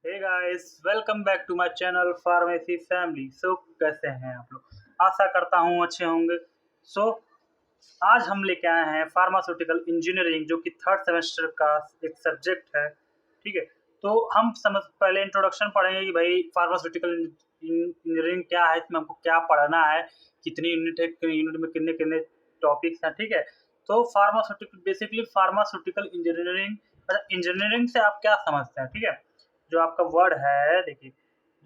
Hey guys, welcome back to my channel pharmacy family. कैसे हैं आप लोग? आशा करता हूँ अच्छे होंगे। सो आज हम लेके आए हैं फार्मास्यूटिकल इंजीनियरिंग, जो कि थर्ड सेमेस्टर का एक सब्जेक्ट है। ठीक है, तो हम समझ पहले इंट्रोडक्शन पढ़ेंगे कि भाई फार्मास्यूटिकल इंजीनियरिंग क्या है, इसमें हमको क्या पढ़ना है, कितनी यूनिट है, यूनिट में कितने कितने टॉपिक्स हैं। ठीक है, तो pharmaceutical basically pharmaceutical engineering, engineering से आप क्या समझते हैं? ठीक है, जो आपका वर्ड है, देखिए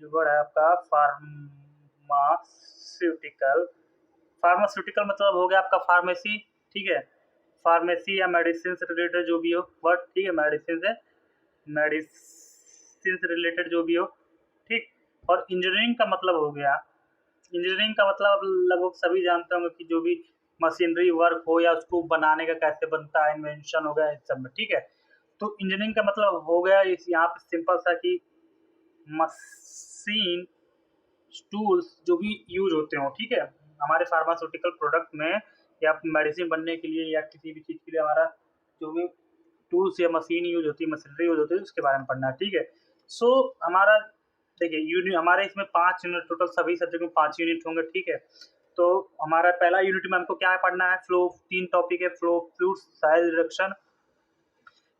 जो वर्ड है आपका फार्मास्यूटिकल, फार्मास्यूटिकल मतलब हो गया आपका फार्मेसी। ठीक है, फार्मेसी या मेडिसिन से रिलेटेड जो भी हो वर्ड, ठीक है, मेडिसिन से रिलेटेड जो भी हो। ठीक, और इंजीनियरिंग का मतलब हो गया, इंजीनियरिंग का मतलब लगभग सभी जानते होंगे कि जो भी मशीनरी वर्क हो या उसको बनाने का कैसे बनता है, इन्वेंशन हो गया इस सब में। ठीक है, तो इंजीनियरिंग का मतलब हो गया इस यहाँ पे सिंपल सा कि मशीन टूल्स जो भी यूज होते हो, ठीक है, हमारे फार्मास्यूटिकल प्रोडक्ट में या मेडिसिन बनने के लिए या किसी भी चीज़ के लिए हमारा जो भी टूल्स या मशीन यूज होती है, मशीनरी यूज होती है, उसके बारे में पढ़ना है। ठीक है, सो हमारा देखिए यूनिट हमारे इसमें 5 यूनिट टोटल, सभी सब्जेक्ट में 5 यूनिट होंगे। ठीक है, तो हमारा पहला यूनिट में हमको क्या पढ़ना है? फ्लो, 3 टॉपिक है, flow, fluid, size reduction,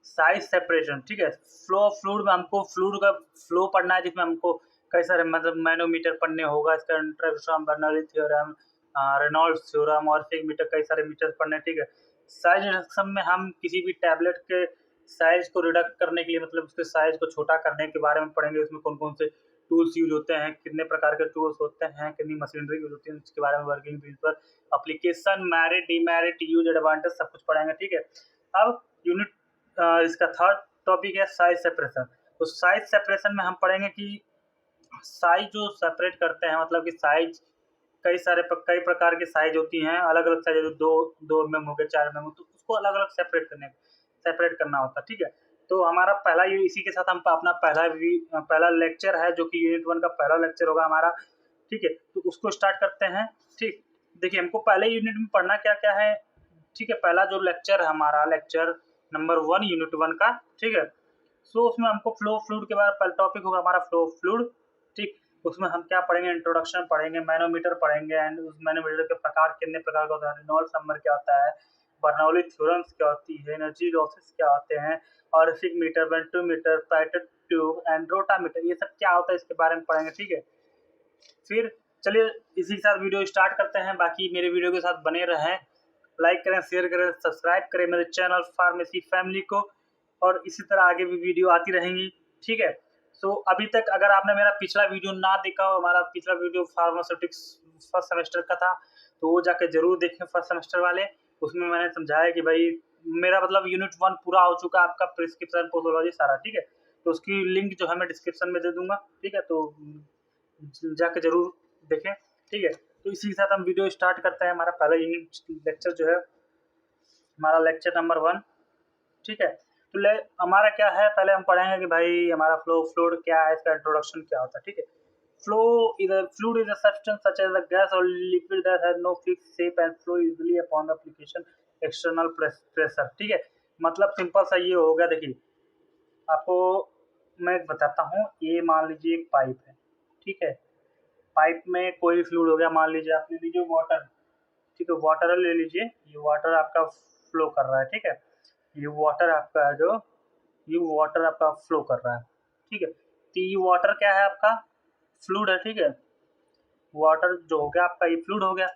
size separation. ठीक है, फ्लो ऑफ फ्लूइड में हमको फ्लूइड का फ्लो पढ़ना है, जिसमें हमको कई सारे मतलब मैनोमीटर पढ़ने होगा, इसका introduction, Bernoulli theorem, Reynolds theorem और फिर मीटर, कई सारे मीटर पढ़ने। ठीक है, साइज रिडक्शन में हम किसी भी टैबलेट के साइज को रिडक्ट करने के लिए, मतलब उसके साइज को छोटा करने के बारे में पढ़ेंगे। उसमें कौन कौन से टूल्स यूज होते हैं, कितने प्रकार के टूल्स होते हैं, कितनी मशीनरी यूज होती है, उसके बारे में working principle, application, merit, demerit, use, advantage, सब कुछ पढ़ेंगे। ठीक है, अब यूनिट इसका थर्ड टॉपिक है साइज सेपरेशन। तो साइज सेपरेशन में हम पढ़ेंगे कि साइज जो सेपरेट करते हैं, मतलब कि साइज कई प्रकार की साइज होती हैं, अलग अलग साइज, दो 2 mm हो गए, 4 mm, तो उसको अलग अलग सेपरेट करना होता है। ठीक है, तो हमारा पहला इसी के साथ हम अपना पहला लेक्चर है, जो कि यूनिट 1 का पहला लेक्चर होगा हमारा। ठीक है, तो उसको स्टार्ट करते हैं। ठीक, देखिए हमको पहले यूनिट में पढ़ना क्या क्या है। ठीक है, पहला जो लेक्चर है हमारा, लेक्चर नंबर 1 यूनिट 1 का। ठीक है, सो उसमें हमको फ्लो फ्लूइड के बारे में टॉपिक होगा हमारा, फ्लो फ्लूइड। ठीक, उसमें हम क्या पढ़ेंगे? इंट्रोडक्शन पढ़ेंगे, मैनोमीटर पढ़ेंगे, एंड उस मैनोमीटर के प्रकार कितने प्रकार का होता है, रेनॉल्ड्स नंबर क्या होता है, बर्नौली थ्योरम्स क्या होती है, एनर्जी लॉसेस क्या होते हैं, और meter, venturimeter, pipette tube and rotameter, ये सब क्या होता है, इसके बारे में पढ़ेंगे। ठीक है, फिर चलिए इसी के साथ वीडियो स्टार्ट करते हैं। बाकी मेरे वीडियो के साथ बने रहें, लाइक करें, शेयर करें, सब्सक्राइब करें मेरे चैनल फार्मेसी फैमिली को, और इसी तरह आगे भी वीडियो आती रहेंगी। ठीक है, सो अभी तक अगर आपने मेरा पिछला वीडियो ना देखा हो, हमारा पिछला वीडियो फार्मास्यूटिक्स फर्स्ट सेमेस्टर का था, तो वो जाके जरूर देखें, फर्स्ट सेमेस्टर वाले। उसमें मैंने समझाया कि भाई मेरा मतलब यूनिट 1 पूरा हो चुका है, आपका प्रिस्क्रिप्शन, पोथोलॉजी सारा। ठीक है, तो उसकी लिंक जो है मैं डिस्क्रिप्शन में दे दूंगा। ठीक है, तो जाके जरूर देखें। ठीक है, तो इसी के साथ हम वीडियो स्टार्ट करते हैं। हमारा पहला यूनिट लेक्चर जो है हमारा लेक्चर नंबर 1। ठीक है, तो हमारा क्या है, पहले हम पढ़ेंगे कि भाई हमारा फ्लूइड क्या है, इसका इंट्रोडक्शन क्या होता है। ठीक है, fluid is a substance such as a gas or liquid that has no fixed shape and flow easily upon the application external pressure। ठीक है, मतलब सिंपल सा ये हो गया। देखिए आपको मैं बताता हूँ, ये मान लीजिए एक पाइप है। ठीक है, पाइप में कोई भी फ्लूइड हो गया, मान लीजिए आप ले लीजिए वाटर। ठीक है, वाटर ले लीजिए, ये वाटर आपका फ्लो कर रहा है। ठीक है, ये वाटर आपका है, जो ये वाटर आपका फ्लो कर रहा है। ठीक है, तो ये वाटर क्या है? आपका फ्लूइड है। ठीक है, वाटर जो हो गया आपका, ये फ्लूइड हो गया।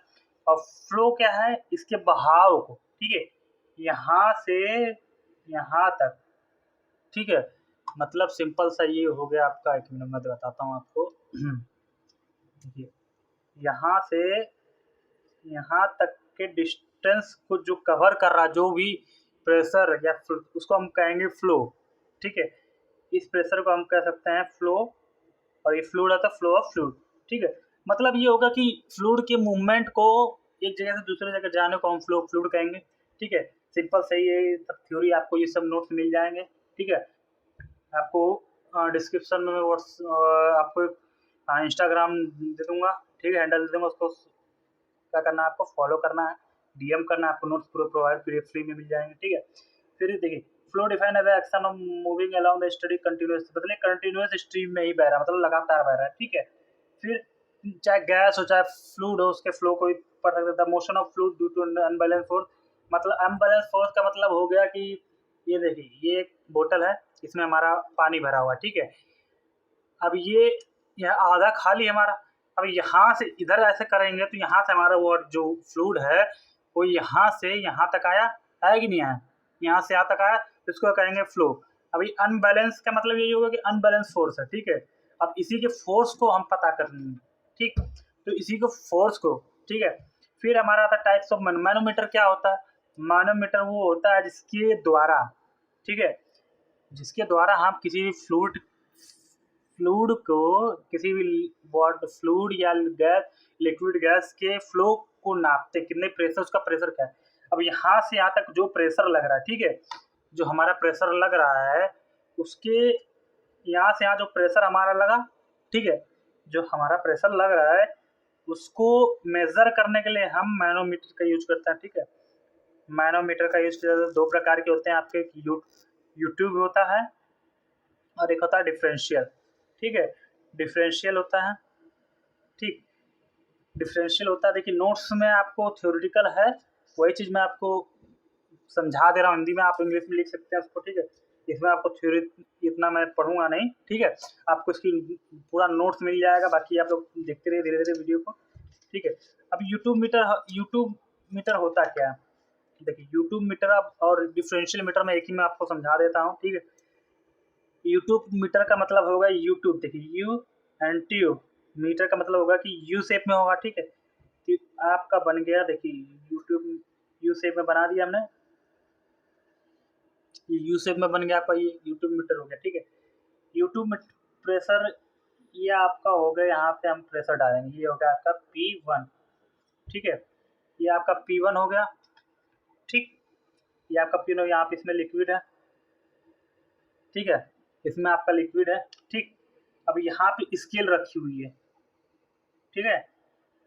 और फ्लो क्या है? इसके बहाव को। ठीक है, यहाँ से यहाँ तक। ठीक है, मतलब सिंपल सा ये हो गया आपका, एक मिनट मैं बताता हूँ आपको। देखिए यहाँ से यहाँ तक के डिस्टेंस को जो कवर कर रहा, जो भी प्रेशर या उसको हम कहेंगे फ्लो। ठीक है, इस प्रेशर को हम कह सकते हैं फ्लो, और ये फ्लूइड आता है, फ्लो ऑफ फ्लूइड। ठीक है, मतलब ये होगा कि फ्लूइड के मूवमेंट को एक जगह से दूसरे जगह जाने को हम फ्लो फ्लूइड कहेंगे। ठीक है, सिंपल सही है, सब थ्योरी आपको ये सब नोट्स मिल जाएंगे। ठीक है, आपको डिस्क्रिप्शन में आपको इंस्टाग्राम दे दूंगा। ठीक है, हैंडल दे दूंगा, उसको क्या करना है, आपको फॉलो करना है, डीएम करना है, आपको नोट्स पूरे प्रोवाइड फ्री में मिल जाएंगे। ठीक है, फिर देखिए flow define as action of moving along the steady continuous, मतलब कंटिन्यूस स्ट्रीम में ही बह रहा है, मतलब लगातार बह रहा है, ठीक है। फिर चाहे गैस हो चाहे फ्लूइड हो, उसके फ्लो को भी पढ़ सकते थे। Motion of fluid due to unbalance force, मतलब अनबैलेंस फोर्स का मतलब हो गया कि ये देखिए ये एक बोतल है, इसमें हमारा पानी भरा हुआ, ठीक है। अब ये यहाँ आधा खाली है हमारा, अब यहाँ से इधर ऐसे करेंगे तो यहाँ से हमारा वो जो फ्लूइड है वो यहाँ से यहाँ तक आया है कि नहीं आया, यहाँ से यहाँ तक आया, तो इसको कहेंगे फ्लो। अभी अनबैलेंस का मतलब यही होगा कि अनबैलेंस फोर्स है, ठीक है। अब इसी के फोर्स को हम पता कर लेंगे, ठीक। तो इसी को फोर्स को, ठीक है। फिर हमारा आता है टाइप्स ऑफ मैनोमीटर। क्या होता है मैनोमीटर? वो होता है जिसके द्वारा, ठीक है, जिसके द्वारा हम किसी भी फ्लूइड को, किसी भी फ्लूइड या गैस, लिक्विड गैस के फ्लो को नापते, कितने प्रेशर, उसका प्रेशर क्या है। अब यहाँ से यहाँ तक जो प्रेशर लग रहा है, ठीक है, जो हमारा प्रेशर लग रहा है उसके यहाँ से यहाँ जो प्रेशर हमारा लगा, ठीक है, जो हमारा प्रेशर लग रहा है उसको मेजर करने के लिए हम मैनोमीटर का यूज करते हैं, ठीक है। मैनोमीटर का यूज किया जाता है, दो प्रकार के होते हैं आपके, यूट्यूब होता है और एक होता है डिफरेंशियल, ठीक है। डिफरेंशियल होता है, ठीक, डिफरेंशियल होता है, देखिए नोट्स में आपको थ्योरेटिकल है, वही चीज़ मैं आपको समझा दे रहा हूँ हिंदी में, आप इंग्लिश में लिख सकते हैं उसको, ठीक है। इसमें आपको थ्योरी इतना मैं पढ़ूंगा नहीं, ठीक है। आपको इसकी पूरा नोट्स मिल जाएगा, बाकी आप लोग देखते रहिए धीरे धीरे वीडियो को, ठीक है। अब यूट्यूब मीटर होता क्या है, देखिए यूट्यूब मीटर और डिफरेंशियल मीटर में एक ही मैं आपको समझा देता हूँ, ठीक है। यूट्यूब मीटर का मतलब होगा यूट्यूब, देखिए यू एंड ट्यूब, मीटर का मतलब होगा कि यू शेप में होगा, ठीक है। तो आपका बन गया, देखिए यूट्यूब यू शेप में बना दिया हमने, ये यू शेप में बन गया आपका, ये यूट्यूब मीटर हो गया, ठीक है। यूट्यूब में प्रेशर ये आपका हो गया, यहाँ पे हम प्रेशर डालेंगे, ये हो गया आपका P1, ठीक है। ये आपका P1 हो गया, ठीक। ये आपका P1, यहाँ पे इसमें लिक्विड है, ठीक है, इसमें आपका लिक्विड है, ठीक। अब यहाँ पे स्केल रखी हुई है, ठीक है,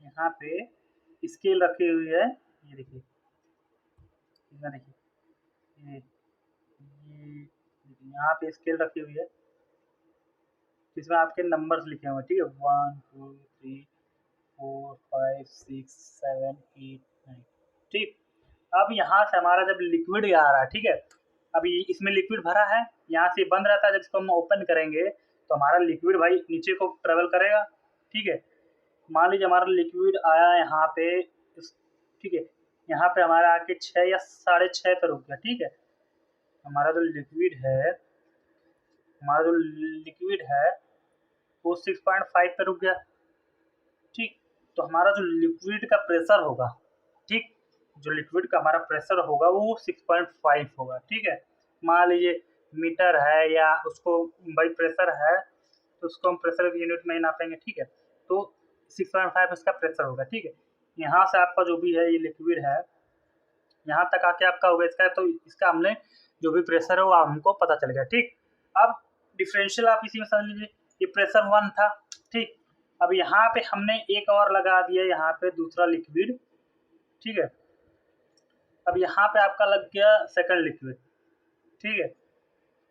यहाँ पे स्केल रखी हुई है, ये देखिए, इसमें देखिए ये यहाँ पे स्केल रखी हुई है, इसमें आपके नंबर्स लिखे हुए हैं, ठीक है, 1 2 3 4 5 6 7 8 9, ठीक। अब यहाँ से हमारा जब लिक्विड आ रहा है, ठीक है, अभी इसमें लिक्विड भरा है, यहाँ से बंद रहता है, जब इसको हम ओपन करेंगे तो हमारा लिक्विड भाई नीचे को ट्रेवल करेगा, ठीक है। मान लीजिए हमारा लिक्विड आया यहाँ पे, ठीक है, यहाँ पे हमारा आके 6 या 6.5 पे रुक गया, ठीक है। हमारा जो लिक्विड है, हमारा जो लिक्विड है वो 6.5 पे रुक गया, ठीक। तो हमारा जो लिक्विड का प्रेशर होगा, ठीक, जो लिक्विड का हमारा प्रेशर होगा वो 6.5 होगा, ठीक है। मान लीजिए मीटर है या उसको भाई प्रेशर है तो उसको हम प्रेशर की यूनिट में ही नापेंगे, ठीक है। तो 6.5 इसका प्रेशर होगा, ठीक है। यहाँ से आपका जो भी है ये लिक्विड है, यहाँ तक आके आपका होगा इसका, तो इसका हमने जो भी प्रेशर है वो हमको पता चल गया, ठीक। अब डिफरेंशियल आप इसी में समझ लीजिए, ये प्रेशर 1 था, ठीक। अब यहाँ पे हमने एक और लगा दिया, यहाँ पे दूसरा लिक्विड, ठीक है। अब यहाँ पे आपका लग गया सेकंड लिक्विड, ठीक है,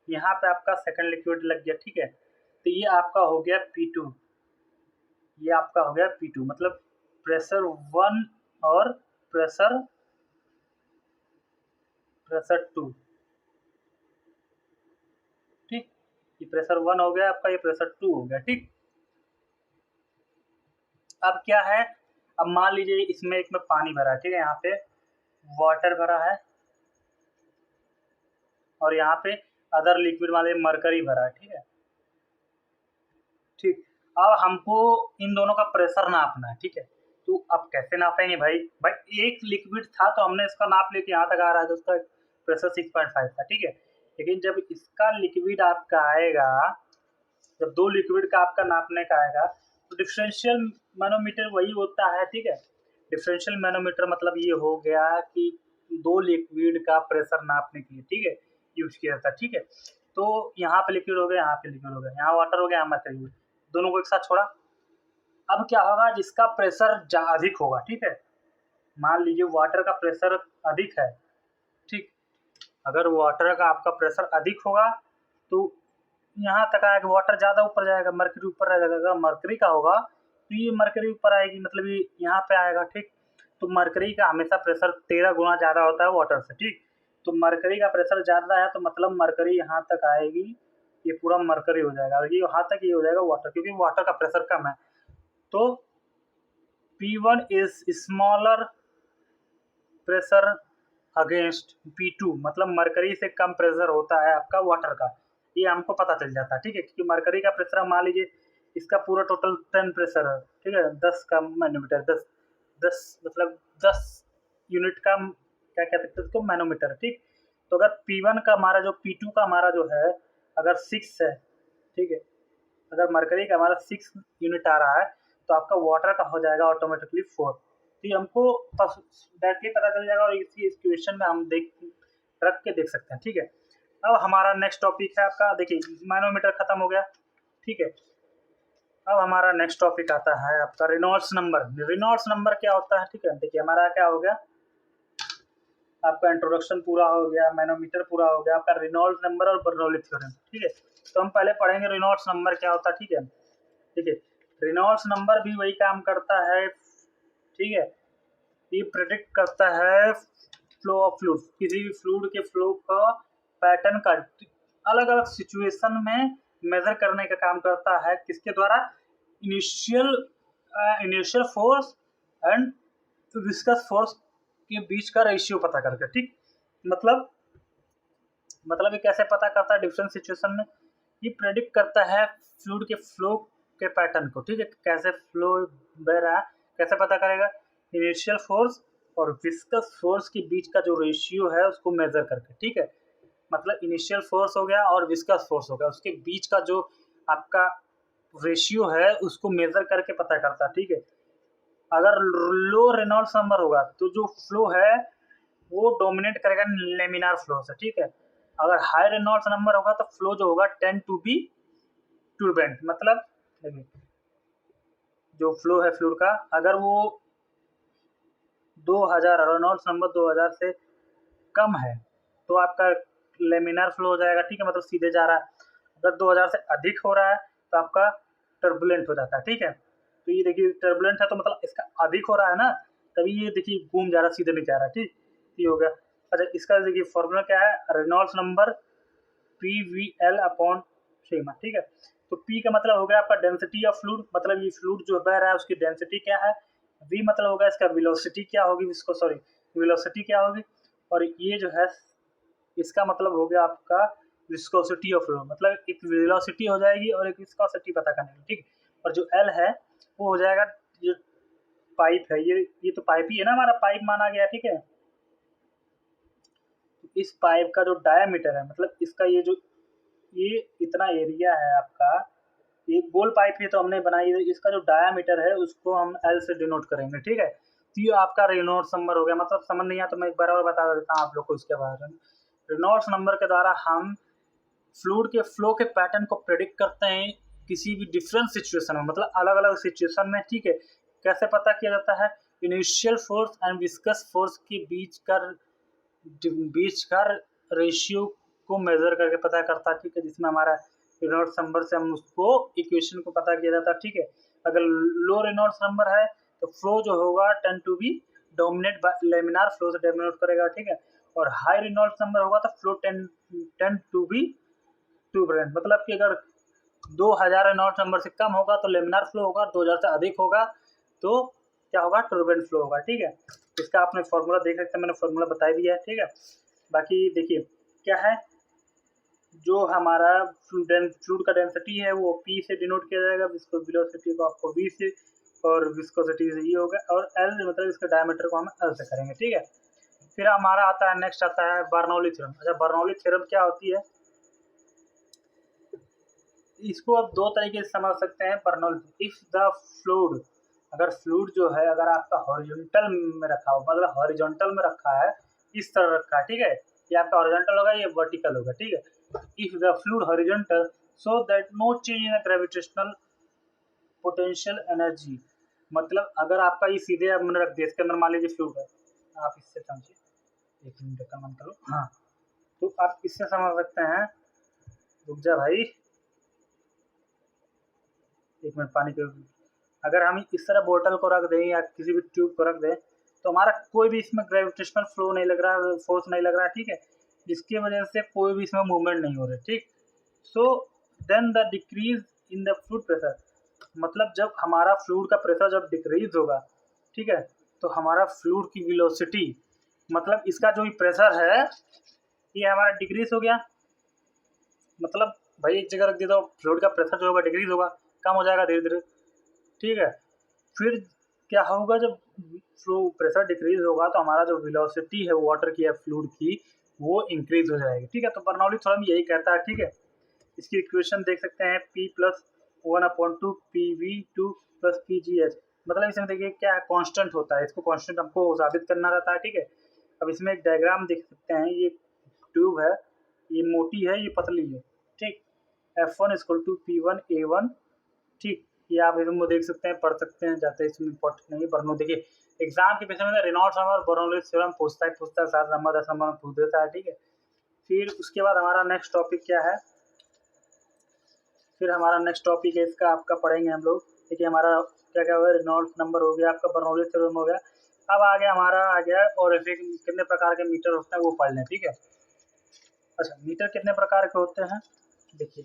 यहाँ पे आपका सेकंड लिक्विड लग गया, ठीक है। तो ये आपका हो गया P2, ये आपका हो गया P2, मतलब प्रेशर 1 और प्रेशर 2, ठीक। ये प्रेशर 1 हो गया आपका, ये प्रेशर 2 हो गया, ठीक। अब क्या है, अब मान लीजिए इसमें एक में पानी भरा है, ठीक है, यहाँ पे वाटर भरा है और यहाँ पे अदर लिक्विड वाले मरकरी भरा है, ठीक है, ठीक। अब हमको इन दोनों का प्रेशर नापना है, ठीक है। तो अब कैसे नापेंगे भाई, एक लिक्विड था तो हमने इसका नाप लेके यहाँ तक आ रहा है, तो उसका प्रेशर 6.5 था, ठीक है। लेकिन जब इसका लिक्विड आपका आएगा, जब दो लिक्विड का आपका नापने का आएगा, तो डिफरेंशियल मैनोमीटर वही होता है, ठीक है। डिफरेंशियल मैनोमीटर मतलब ये हो गया कि दो लिक्विड का प्रेशर नापने के लिए, ठीक है, यूज किया जाता है, ठीक है। तो यहाँ पे लिक्विड हो गया, यहाँ पे लिक्विड हो गया, यहाँ वाटर हो गया, यहाँ मरकरी हो गया, दोनों को एक साथ छोड़ा। अब क्या होगा, जिसका प्रेशर अधिक होगा, ठीक है, मान लीजिए वाटर का प्रेशर अधिक है, ठीक, अगर वाटर का आपका प्रेशर अधिक होगा तो यहाँ तक आएगा, वाटर ज़्यादा ऊपर जाएगा, मरकरी ऊपर रह जाएगा। अगर मरकरी का होगा तो ये मरकरी ऊपर आएगी, मतलब ये यहाँ पे आएगा, ठीक। तो मरकरी का हमेशा प्रेशर 13 गुना ज़्यादा होता है वाटर से, ठीक। तो मरकरी का प्रेशर ज़्यादा है तो मतलब मरकरी यहाँ तक आएगी, ये पूरा मरकरी हो जाएगा, ये यहाँ तक ये हो जाएगा वाटर, क्योंकि वाटर का प्रेशर कम है। तो P1 is smaller pressure against P2, मतलब मरकरी से कम प्रेशर होता है आपका वाटर का, ये हमको पता चल जाता है, ठीक है। क्योंकि मरकरी का प्रेशर मान लीजिए इसका पूरा टोटल 10 प्रेशर है, ठीक है, 10 का मैनोमीटर, 10 मतलब 10 यूनिट का क्या कहते हैं उसको, मैनोमीटर, ठीक। तो अगर P1 का हमारा जो P2 का हमारा जो है अगर 6 है, ठीक है, अगर मरकरी का हमारा 6 यूनिट आ रहा है तो आपका वाटर का हो जाएगा ऑटोमेटिकली 4। तो ये हमको डायरेक्टली पता चल जाएगा और इसी इस क्वेश्चन में हम रख के देख सकते हैं, ठीक है। अब हमारा नेक्स्ट टॉपिक है आपका, देखिए मैनोमीटर खत्म हो गया, ठीक है। अब हमारा नेक्स्ट टॉपिक आता है आपका रेनॉल्ड्स नंबर। रेनॉल्ड्स नंबर क्या होता है, ठीक है, देखिए हमारा क्या हो गया, आपका इंट्रोडक्शन पूरा हो गया, मैनोमीटर पूरा हो गया, आपका रेनॉल्ड्स नंबर और बर्नौली थ्योरम, ठीक है। तो हम पहले पढ़ेंगे रेनॉल्ड्स नंबर क्या होता है, ठीक है। ठीक है, रेनॉल्ड्स नंबर भी वही काम करता है, ठीक है। ये प्रेडिक्ट करता है फ्लो ऑफ फ्लूइड, किसी भी फ्लूइड के फ्लो का पैटर्न का अलग अलग सिचुएशन में मेजर करने का काम करता है, किसके द्वारा, initial force and viscous force के बीच का रेशियो पता करके, ठीक। मतलब ये कैसे पता करता है डिफरेंट सिचुएशन में, ये प्रेडिक्ट करता है फ्लूइड के फ्लो के पैटर्न को, ठीक है, कैसे फ्लो बह रहा है, कैसे पता करेगा, इनिशियल फोर्स और विस्कस फोर्स के बीच का जो रेशियो है उसको मेजर करके, ठीक है। मतलब इनिशियल फोर्स हो गया और विस्कस फोर्स हो गया, उसके बीच का जो आपका रेशियो है उसको मेजर करके पता करता है, ठीक है। अगर लो रेनॉल्ड्स नंबर होगा तो जो फ्लो है वो डोमिनेट करेगा लेमिनार फ्लो से, ठीक है। अगर हाई रेनॉल्ड्स नंबर होगा तो फ्लो जो होगा टेंड टू बी टर्बुलेंट, मतलब देखिए जो फ्लो है फ्लूइड का अगर वो 2000 रेनॉल्ड्स नंबर 2000 से कम है तो आपका लेमिनार फ्लो हो जाएगा, ठीक है, मतलब सीधे जा रहा है। अगर 2000 से अधिक हो रहा है तो आपका टर्बुलेंट हो जाता है, ठीक है। तो ये देखिए टर्बुलेंट है तो मतलब इसका अधिक हो रहा है ना, तभी ये देखिए घूम जा रहा है, सीधे नहीं जा रहा है, ठीक। ये हो गया। अच्छा, इसका देखिए फॉर्मूला क्या है, Reynolds number PVL upon sigma, ठीक है। तो P का मतलब हो गया आपका डेंसिटी ऑफ फ्लूइड, मतलब ये फ्लूइड जो बह रहा है उसकी डेंसिटी क्या है। V मतलब होगा इसका वेलोसिटी क्या होगी, इसको सॉरी वेलोसिटी क्या होगी, और ये जो है इसका मतलब हो गया आपका विस्कोसिटी ऑफ फ्लूइड, मतलब एक वेलोसिटी हो जाएगी और एक विस्कोसिटी पता करने की, ठीक। और जो L है वो हो जाएगा, ये पाइप है, ये तो पाइप ही है ना, हमारा पाइप माना गया, ठीक है। इस पाइप का जो डायामीटर है, मतलब इसका ये इतना एरिया है आपका, ये गोल पाइप ही तो हमने बनाई है, इसका जो डायामीटर है उसको हम L से डिनोट करेंगे, ठीक है। तो ये आपका रेनॉल्ड्स नंबर हो गया, मतलब समझ नहीं आया तो मैं एक बार और बता देता हूँ आप लोग को इसके बारे में। रेनॉल्ड्स नंबर के द्वारा हम फ्लूइड के फ्लो के पैटर्न को प्रेडिक्ट करते हैं किसी भी डिफरेंट सिचुएशन में, मतलब अलग अलग सिचुएशन में, ठीक है। कैसे पता किया जाता है, initial force and viscous force के बीच का रेशियो को मेजर करके पता करता है, ठीक है, जिसमें हमारा रेनॉल्ड्स नंबर से हम उसको इक्वेशन को पता किया जाता है, ठीक है। अगर लो रेनॉल्ड्स नंबर है तो फ्लो जो होगा tend to be dominate laminar flow से डोमिनेट करेगा, ठीक है। और हाई रेनॉल्ड्स नंबर होगा तो flow tend to be turbulent, मतलब कि अगर 2000 रेनॉल्ड्स नंबर से कम होगा तो लेमिनार फ्लो होगा, 2000 से अधिक होगा तो क्या होगा, टर्बुलेंट फ्लो होगा, ठीक है। इसका आपने फॉर्मूला देख सकते हैं, मैंने फॉर्मूला बता दिया है, ठीक है। बाकी देखिए क्या है, जो हमारा फ्लूइड का डेंसिटी है वो P से डिनोट किया जाएगा, जिसको वेलोसिटी को आपको V से और विस्कोसिटी से ये होगा, और L मतलब इसके डायमीटर को हम L से करेंगे, ठीक है। फिर हमारा आता है नेक्स्ट आता है बर्नौली थ्योरम। अच्छा, बर्नौली थ्योरम क्या होती है, इसको आप दो तरीके से समझ सकते हैं। बर्नौली, इफ द फ्लूइड, अगर फ्लूइड जो है अगर आपका हॉरिजॉन्टल में रखा हो, मतलब हॉरिजॉन्टल में रखा है, इस तरह रखा है, ठीक है, ये आपका हॉरिजॉन्टल होगा, ये वर्टिकल होगा, ठीक है। If the fluid horizontal so that no change in gravitational potential energy, मतलब अगर आपका ये सीधे मैंने रख दिया, इसके अंदर मान लीजिए फ्लूइड है, आप इससे समझिए, एक मिनट का मन करो, हाँ, तो आप इससे समझ सकते हैं। रुक जा भाई, 1 मिनट पानी के। अगर हम इस तरह बोतल को रख दें या किसी भी ट्यूब को रख दें तो हमारा कोई भी इसमें ग्रेविटेशनल फ्लो नहीं लग रहा, फोर्स नहीं लग रहा, ठीक है, जिसकी वजह से कोई भी इसमें मूवमेंट नहीं हो रही, ठीक। So then the decrease in the fluid pressure, मतलब जब हमारा फ्लूइड का प्रेशर जब डिक्रीज होगा, ठीक है, तो हमारा फ्लूइड की वेलोसिटी, मतलब इसका जो भी प्रेशर है ये हमारा डिक्रीज हो गया। मतलब भाई एक जगह रख दिया तो फ्लूइड का प्रेशर जो होगा डिक्रीज होगा, कम हो जाएगा धीरे धीरे, ठीक है। फिर क्या होगा, जब फ्लो प्रेशर डिक्रीज होगा तो हमारा जो वेलोसिटी है वाटर की या फ्लूइड की वो इंक्रीज हो जाएगी, ठीक है। तो बर्नौली थ्योरम यही कहता है, ठीक है। इसकी इक्वेशन देख सकते हैं, P plus 1/2 PV2 plus PGH, मतलब इसमें देखिए क्या है, कांस्टेंट होता है, इसको कांस्टेंट हमको साबित करना रहता है, ठीक है। अब इसमें एक डायग्राम देख सकते हैं, ये ट्यूब है, ये मोटी है, ये पतली है, ठीक। F1 equal to P1 A1, ठीक। ये आप इसमें देख सकते हैं, पढ़ सकते हैं, जाते इसमें इंपॉर्टेंट नहीं है। बर्नौली देखिए एग्जाम के पेपर में रेनॉल्ड्स और बर्नौली थ्योरम पूछता है 7 नंबर 10 नंबर में पूछ देता है, ठीक है। फिर उसके बाद हमारा नेक्स्ट टॉपिक क्या है, फिर हमारा नेक्स्ट टॉपिक है इसका आपका पढ़ेंगे हम लोग, देखिए हमारा क्या क्या हुआ, रेनॉल्ड्स नंबर हो गया, आपका बर्नौली थ्योरम हो गया। अब आ गया और कितने प्रकार के मीटर होते हैं वो पढ़ लें, ठीक है। अच्छा, मीटर कितने प्रकार के होते हैं, देखिए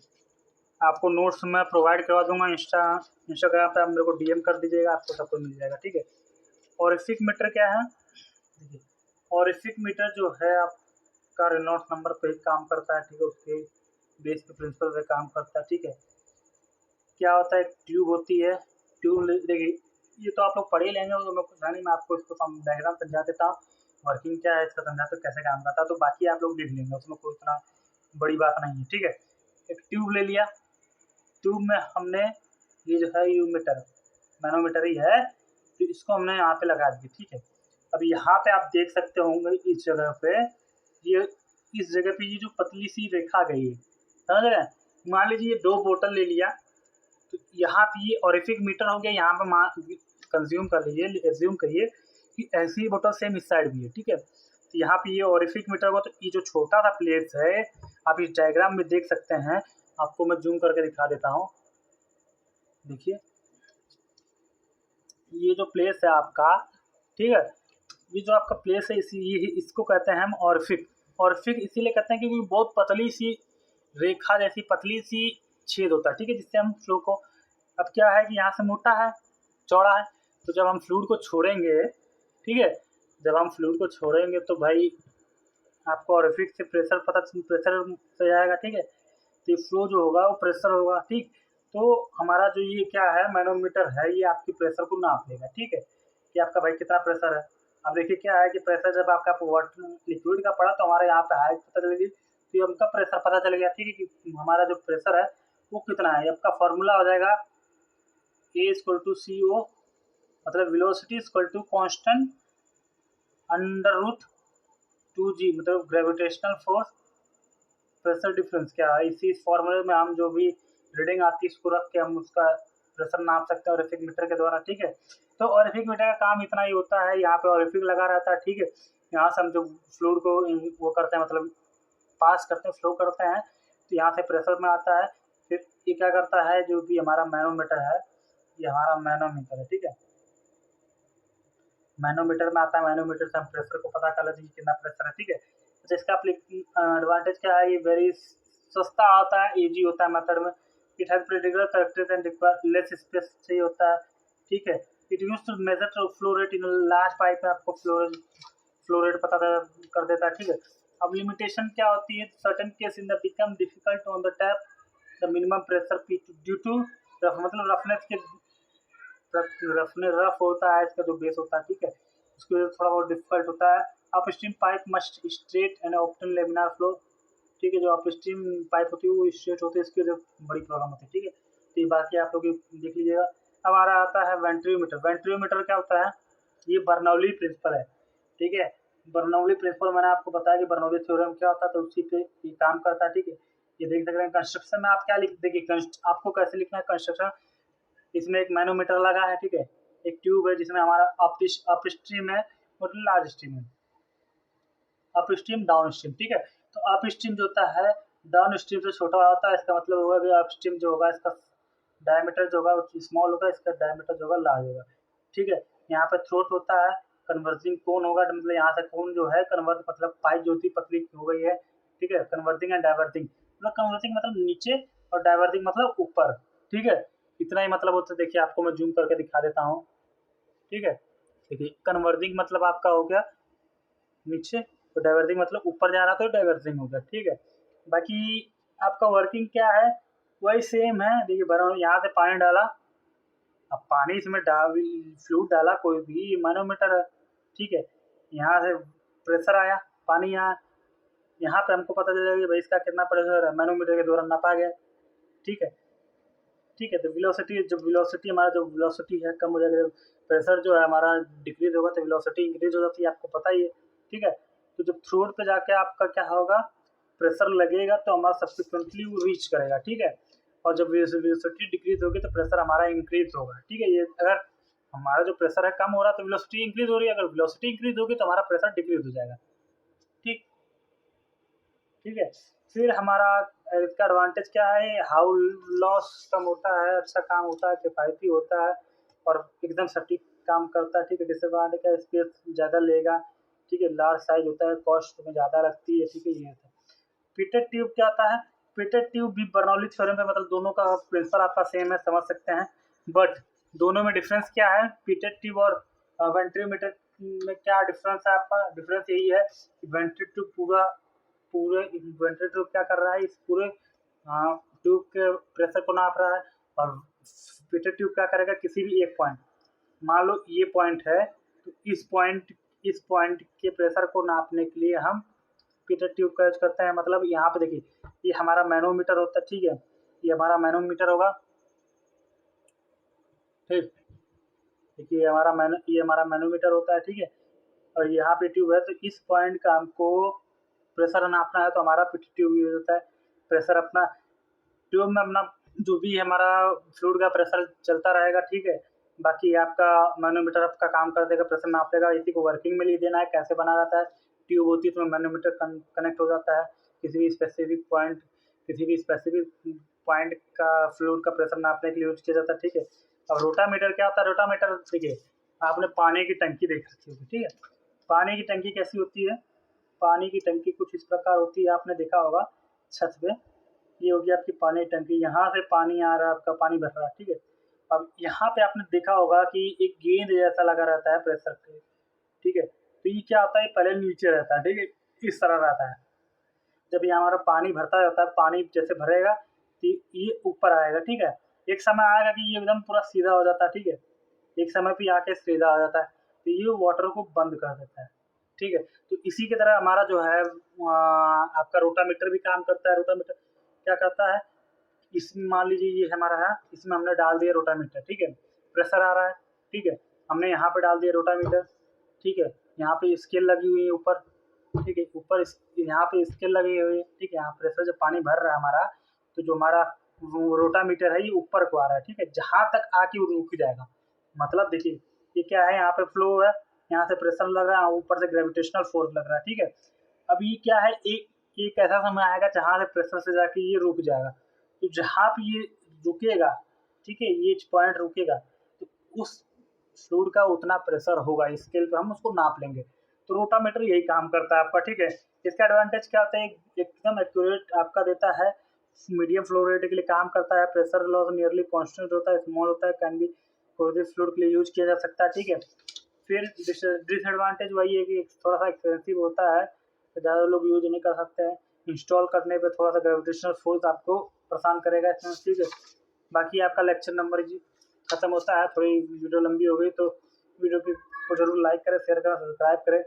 आपको नोट्स में प्रोवाइड करवा दूंगा, इंस्टाग्राम पे आप मेरे को DM कर दीजिएगा, आपको सब कुछ मिल जाएगा, ठीक है। ऑरिफिक मीटर क्या है, देखिए ऑरिफिक मीटर जो है आपका रेनॉल्ड्स नंबर पे ही काम करता है, ठीक है, उसके बेस पे प्रिंसिपल पे काम करता है, ठीक है। क्या होता है, एक ट्यूब होती है, ट्यूब देखिए ये तो आप लोग पढ़ ही लेंगे, तो मैं कुछ नहीं, मैं आपको इसको डायग्राम समझा देता हूँ, वर्किंग क्या है इसका समझाता हूँ, कैसे काम करता है, तो बाकी आप लोग लिख लेंगे, उसमें कोई इतना बड़ी बात नहीं है, ठीक है। एक ट्यूब ले लिया, ट्यूब में हमने ये जो है यू मीटर मैनोमीटर ही है, तो इसको हमने यहाँ पे लगा दिया, ठीक है। अब यहाँ पे आप देख सकते होंगे इस जगह पे, ये इस जगह पे ये जो पतली सी रेखा गई है, समझ रहे हैं। मान लीजिए ये 2 बोतल ले लिया, तो यहाँ पे ये ऑरिफिक मीटर हो गया, यहाँ पे कंज्यूम कर लीजिए, एज्यूम करिए कि ऐसी ही बोतल सेम इस साइड भी है, ठीक है। तो यहाँ पे ये ऑरिफिक मीटर होगा, तो ये जो छोटा सा प्लेस है आप इस डायग्राम में देख सकते हैं, आपको मैं जूम करके दिखा देता हूँ, देखिए ये जो प्लेस है आपका, ठीक है, ये जो आपका प्लेस है इसको कहते हैं हम ऑरिफिक। ऑरिफिक इसीलिए कहते हैं क्योंकि बहुत पतली सी रेखा जैसी पतली सी छेद होता है, ठीक है, जिससे हम फ्लो को, अब क्या है कि यहाँ से मोटा है, चौड़ा है, तो जब हम फ्लूइड को छोड़ेंगे, ठीक है, जब हम फ्लूइड को छोड़ेंगे तो भाई आपको ऑरिफिक से प्रेशर से जाएगा, ठीक है। तो ये फ्लो जो होगा वो प्रेशर होगा, ठीक। तो हमारा जो ये क्या है मैनोमीटर है, ये आपकी प्रेशर को नाप लेगा, ठीक है, कि आपका भाई कितना प्रेशर है। अब देखिए क्या है कि प्रेशर जब आपका वाटर लिक्विड का पड़ा तो हमारे यहाँ पे हाइट पता चलेगी, तो हमका प्रेशर पता चल गया, ठीक है, कि हमारा जो प्रेशर है वो कितना है। आपका फॉर्मूला हो जाएगा A=CO, मतलब velocity equal to constant √2g, मतलब ग्रेविटेशनल फोर्स प्रेशर डिफरेंस। क्या है, इसी फॉर्मूले में हम जो भी रीडिंग आती है इसको रख के हम उसका प्रेशर नाप सकते हैं ऑरिफिक मीटर के द्वारा, ठीक है। तो ऑरिफिक मीटर का काम इतना ही होता है, यहाँ पे ऑरिफिक लगा रहता है, ठीक है, यहाँ से हम जो फ्लूइड को वो करते हैं, मतलब पास करते हैं, फ्लो करते हैं, तो यहाँ से प्रेशर में आता है। फिर ये क्या करता है, जो भी हमारा मैनोमीटर है, ये हमारा मैनोमीटर है, ठीक है, मैनोमीटर में आता है, मैनोमीटर से हम प्रेशर को पता कर लेते हैं कितना प्रेशर है, ठीक है। तो इसका एडवांटेज क्या है, ये वेरी सस्ता आता है, इजी होता है मेथड में, it has predictable characters and require less space चाहिए होता है, ठीक है। It use to measure flow rate in large pipe में आपको फ्लो रेट पता कर देता है, ठीक है। अब लिमिटेशन क्या होती है, certain case in the become difficult on the tap the minimum pressure due to मतलब रफनेस के रफ होता है इसका जो बेस होता है, ठीक है, उसकी वजह से थोड़ा बहुत डिफिकल्ट होता है। Upstream pipe must straight and ऑप्टन लेमिनार फ्लो, ठीक है, जो अपस्ट्रीम पाइप होती है वो स्ट्रेट होती है, इसकी वजह से बड़ी प्रॉब्लम होती है, ठीक है। तो ये बाकी आप लोग देख लीजिएगा। हमारा आता है वेंट्रियोमीटर। वेंट्रियोमीटर क्या होता है, ये बर्नौली प्रिंसिपल है, ठीक है। बर्नौली प्रिंसिपल मैंने आपको बताया कि बर्नौली थ्योरम क्या होता है, तो उसी पे ये काम करता है, ठीक है। ये देख सकते हैं कंस्ट्रक्शन में आप क्या लिख देखिए, आपको कैसे लिखना है कंस्ट्रक्शन, इसमें एक मैनोमीटर लगा है, ठीक है, एक ट्यूब है जिसमें हमारा अपस्ट्रीम है और लार्ज स्ट्रीम है, अपस्ट्रीम डाउन स्ट्रीम, ठीक है। तो अप स्ट्रीम जो होता है डाउन स्ट्रीम से छोटा होता है, इसका मतलब होगा कि अप स्ट्रीम जो होगा इसका डायमीटर जो होगा स्मॉल होगा, इसका डायमीटर जो होगा लार्ज होगा, ठीक है। यहाँ पे थ्रोट होता है, कन्वर्जिंग कोन होगा, मतलब यहाँ से कोन जो है कन्वर्ट मतलब पाइप जो होती पतली हो गई है, ठीक है। कन्वर्जिंग एंड डाइवर्टिंग, मतलब कन्वर्जिंग मतलब नीचे और डाइवर्टिंग मतलब ऊपर, ठीक है। इतना ही मतलब होता है। देखिए आपको मैं जूम करके दिखा देता हूँ, ठीक है। देखिए कन्वर्जिंग मतलब आपका हो गया नीचे, तो डाइवर्जिंग मतलब ऊपर जा रहा तो डाइवर्जिंग हो गया, ठीक है। बाकी आपका वर्किंग क्या है वही सेम है। देखिए बना यहाँ से पानी डाला, अब पानी इसमें फ्लूइड डाला कोई भी मैनोमीटर है, ठीक है। यहाँ से प्रेशर आया, पानी यहाँ पे हमको पता चलेगा कि भाई इसका कितना प्रेशर है, मैनोमीटर के द्वारा नापा गया, ठीक है। ठीक है, तो वेलोसिटी जब वेलोसिटी हमारा जो वेलोसिटी है कम हो जाएगा, जब प्रेशर जो है हमारा डिक्रीज होगा तो वेलोसिटी इंक्रीज हो जाती है, आपको पता ही है, ठीक है। तो जब थ्रोट पे जाके आपका क्या होगा, प्रेशर लगेगा तो हमारा सब्सिक्वेंटली वो रीच करेगा, ठीक है। और जब वेलोसिटी डिक्रीज होगी तो प्रेशर हमारा इंक्रीज होगा, ठीक है। ये अगर हमारा जो प्रेशर है कम हो रहा है तो वेलोसिटी इंक्रीज हो रही है, अगर वेलोसिटी इंक्रीज होगी तो हमारा प्रेशर डिक्रीज हो जाएगा, ठीक ठीक है। फिर हमारा इसका एडवांटेज क्या है, हाउ लॉस कम होता है, अच्छा काम होता है, किफ़ायती होता है और एकदम सटीक काम करता है, ठीक है। डिसएडवांटेज का स्पेस ज़्यादा लेगा, ठीक है। लार्ज साइज होता है, कॉस्ट में ज़्यादा लगती है, ठीक है। ये है पिटेड ट्यूब क्या आता है, पिटेड ट्यूब भी बर्नौली थ्योरम में मतलब दोनों का प्रिंसिपल आपका सेम है, समझ सकते हैं। बट दोनों में डिफरेंस क्या है, पिटेड ट्यूब और वेंट्रीमीटर में क्या डिफरेंस है आपका, डिफरेंस यही है कि वेंट्री ट्यूब पूरे वेंट्री ट्यूब क्या कर रहा है, इस पूरे ट्यूब के प्रेशर को नाप रहा है, और पिटेड ट्यूब क्या करेगा, किसी भी एक पॉइंट, मान लो ये पॉइंट है तो इस पॉइंट के प्रेशर को नापने के लिए हम पिटेड ट्यूब का यूज करते हैं। मतलब यहाँ पे देखिए ये हमारा मैनोमीटर होता है, ठीक है। ये हमारा मैनोमीटर होगा, ठीक। देखिए ये हमारा मैनोमीटर होता है, ठीक है। और यहाँ पे ट्यूब है, तो इस पॉइंट का हमको प्रेशर नापना है तो हमारा पिटेड ट्यूब यूज होता है। प्रेशर अपना ट्यूब में अपना जो भी हमारा फ्लूइड का प्रेशर चलता रहेगा, ठीक है। बाकी आपका मैनोमीटर आपका काम कर देगा, प्रेशर नाप देगा। इसी को वर्किंग में लिख देना है, कैसे बना रहता है, ट्यूब होती है उसमें मैनोमीटर कनेक्ट हो जाता है, किसी भी स्पेसिफिक पॉइंट का फ्लूइड का प्रेशर नापने के लिए यूज किया जाता है, ठीक है। अब रोटामीटर क्या होता है, रोटामीटर देखिए आपने पानी की टंकी देख रखी होगी, ठीक है। पानी की टंकी कैसी होती है, पानी की टंकी कुछ इस प्रकार होती है, आपने देखा होगा छत पे। ये होगी आपकी पानी की टंकी, यहाँ से पानी आ रहा है, आपका पानी भर रहा है, ठीक है। अब यहाँ पे आपने देखा होगा कि एक गेंद जैसा लगा रहता है प्रेशर पे, ठीक है। तो ये क्या होता है, पहले नीचे रहता है, ठीक है, इस तरह रहता है। जब ये हमारा पानी भरता जाता है, पानी जैसे भरेगा तो ये ऊपर आएगा, ठीक है। एक समय आएगा कि ये एकदम पूरा सीधा हो जाता है, ठीक है। एक समय पे आके सीधा हो जाता है, तो ये वाटर को बंद कर देता है, ठीक है। तो इसी की तरह हमारा जो है आपका रोटामीटर भी काम करता है। रोटामीटर क्या करता है, इसमें मान लीजिए ये हमारा है, इसमें हमने डाल दिया रोटामीटर, ठीक है। प्रेशर आ रहा है, ठीक है। हमने यहाँ पे डाल दिया रोटामीटर, ठीक है। यहाँ पे स्केल लगी हुई है ऊपर, ठीक है। ऊपर यहाँ पे स्केल लगी हुई है, ठीक है। यहाँ प्रेशर जब पानी भर रहा है हमारा, तो जो हमारा रोटामीटर है ये ऊपर को आ रहा है, ठीक है। जहाँ तक आके वो रुक जाएगा, मतलब देखिए ये क्या है, यहाँ पे फ्लो है, यहाँ से प्रेशर लग रहा है, ऊपर से ग्रेविटेशनल फोर्स लग रहा है, ठीक है। अब ये क्या है, एक ऐसा समय आएगा जहाँ से प्रेशर से जाके ये रुक जाएगा, तो जहाँ पे ये रुकेगा, ठीक है, ये पॉइंट रुकेगा, तो उस फ्लूइड का उतना प्रेशर होगा, स्केल पे हम उसको नाप लेंगे। तो रोटामीटर यही काम करता है आपका, ठीक है। इसका एडवांटेज क्या होता है, एकदम एक्यूरेट आपका देता है, मीडियम फ्लो रेट के लिए काम करता है, प्रेशर लॉस नियरली कांस्टेंट होता है, स्मॉल होता है, कैन बी फ्लूइड के लिए यूज किया जा सकता है, ठीक है। फिर डिसएडवांटेज वही है कि थोड़ा सा एक्सपेंसिव होता है, तो ज़्यादा लोग यूज नहीं कर सकते हैं। इंस्टॉल करने पे थोड़ा सा ग्रेविटेशनल फोर्स आपको परेशान करेगा इसमें, ठीक है। बाकी आपका लेक्चर नंबर जी खत्म होता है, थोड़ी वीडियो लंबी हो गई तो वीडियो को जरूर लाइक करें, शेयर करें, सब्सक्राइब करें।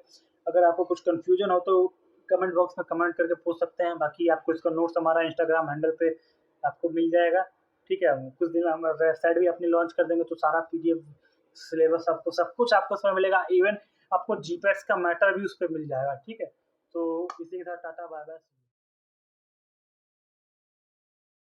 अगर आपको कुछ कन्फ्यूजन हो तो कमेंट बॉक्स में कमेंट करके पूछ सकते हैं। बाकी आपको इसका नोट्स हमारा इंस्टाग्राम हैंडल पे आपको मिल जाएगा, ठीक है। कुछ दिन हम वेबसाइट भी अपनी लॉन्च कर देंगे, तो सारा PDF सिलेबस आपको सब कुछ आपको उसमें मिलेगा, इवन आपको जीपैट्स का मैटर भी उस पर मिल जाएगा, ठीक है। तो इसी के साथ टाटा बाय बाय।